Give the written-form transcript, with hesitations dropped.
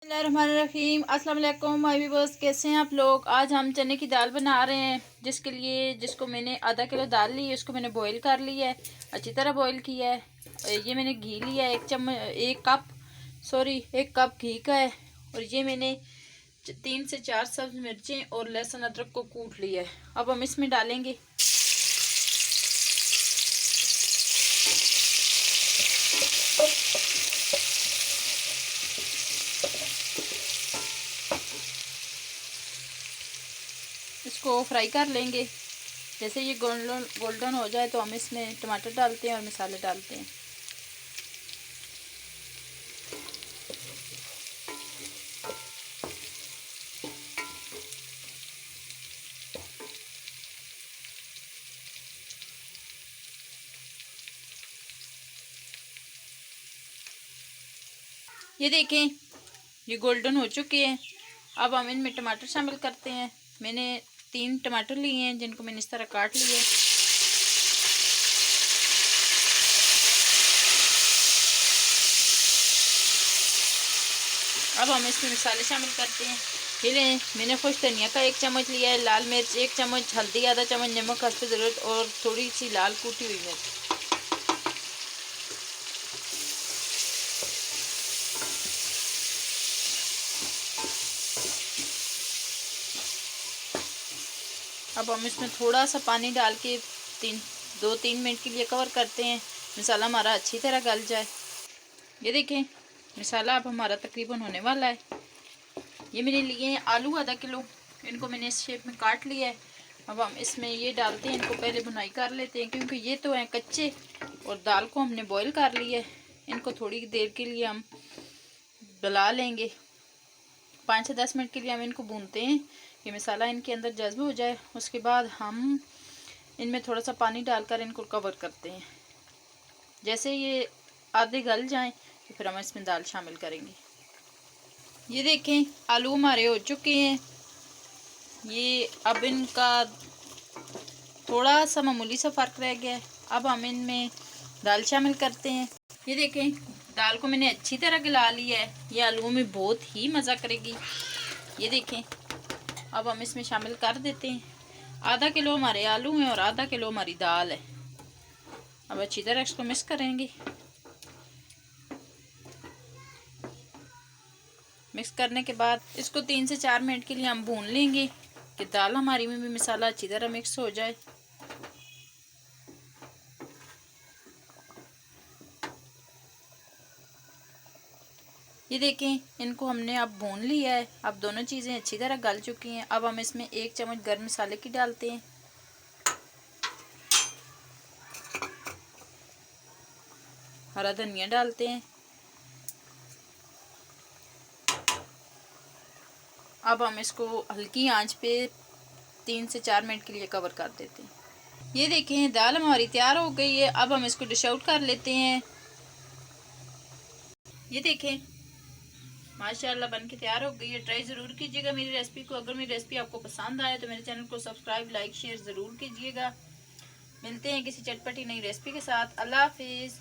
बिस्मिल्लाहिर्रहमानिर्रहीम। अस्सलाम वालेकुम माय व्यूअर्स, कैसे हैं आप लोग। आज हम चने की दाल बना रहे हैं, जिसको मैंने आधा किलो दाल ली है, उसको मैंने बॉईल कर लिया है, अच्छी तरह बॉईल किया है। ये मैंने घी लिया है, एक कप घी का है। और ये मैंने 3 से 4 सब्ज़ मिर्चें और लहसुन अदरक को कूट लिया है। अब हम इसमें डालेंगे इसको फ्राई कर लेंगे। जैसे ये गोल्डन हो जाए तो हम इसमें टमाटर डालते हैं और मसाले डालते हैं। ये देखें, ये गोल्डन हो चुके हैं। अब हम इनमें टमाटर शामिल करते हैं। मैंने 3 टमाटर लिए हैं, जिनको मैंने इस तरह काट लिया है। अब हम इसमें मसाले शामिल करते हैं। ये लें, मैंने खुश धनिया का 1 चम्मच लिया है, लाल मिर्च 1 चम्मच, हल्दी आधा चम्मच, नमक हस्ब ज़रूरत और थोड़ी सी लाल कूटी हुई मिर्च। अब हम इसमें थोड़ा सा पानी डाल के 2-3 मिनट के लिए कवर करते हैं, मसाला हमारा अच्छी तरह गल जाए। ये देखें, मसाला अब हमारा तकरीबन होने वाला है। ये मैंने लिए हैं आलू आधा किलो, इनको मैंने इस शेप में काट लिया है। अब हम इसमें ये डालते हैं, इनको पहले भुनाई कर लेते हैं क्योंकि ये तो हैं कच्चे और दाल को हमने बॉईल कर लिया है। इनको थोड़ी देर के लिए हम गला लेंगे, 5 से 10 मिनट के लिए हम इनको भूनते हैं कि मसाला इनके अंदर जज्ब हो जाए। उसके बाद हम इनमें थोड़ा सा पानी डालकर इनको कवर करते हैं। जैसे ये आधे गल जाएं तो फिर हम इसमें दाल शामिल करेंगे। ये देखें, आलू हमारे हो चुके हैं। ये अब इनका थोड़ा सा मामूली सा फ़र्क रह गया है। अब हम इनमें दाल शामिल करते हैं। ये देखें, दाल को मैंने अच्छी तरह गला लिया है। ये आलूओं में बहुत ही मज़ा करेगी। ये देखें, अब हम इसमें शामिल कर देते हैं। आधा किलो हमारे आलू हैं और आधा किलो हमारी दाल है। अब अच्छी तरह इसको मिक्स करेंगे। मिक्स करने के बाद इसको 3 से 4 मिनट के लिए हम भून लेंगे कि दाल हमारी में भी मसाला अच्छी तरह मिक्स हो जाए। ये देखें, इनको हमने अब भून लिया है। अब दोनों चीज़ें अच्छी तरह गल चुकी हैं। अब हम इसमें 1 चम्मच गर्म मसाले की डालते हैं। हरा धनिया डालते हैं। अब हम इसको हल्की आंच पे 3 से 4 मिनट के लिए कवर कर देते हैं। ये देखें, दाल हमारी तैयार हो गई है। अब हम इसको डिश आउट कर लेते हैं। ये देखें, माशाल्लाह बन के तैयार हो गई है। ट्राई ज़रूर कीजिएगा मेरी रेसिपी को। अगर मेरी रेसिपी आपको पसंद आए तो मेरे चैनल को सब्सक्राइब, लाइक, शेयर ज़रूर कीजिएगा। मिलते हैं किसी चटपटी नई रेसिपी के साथ। अल्लाह हाफिज़।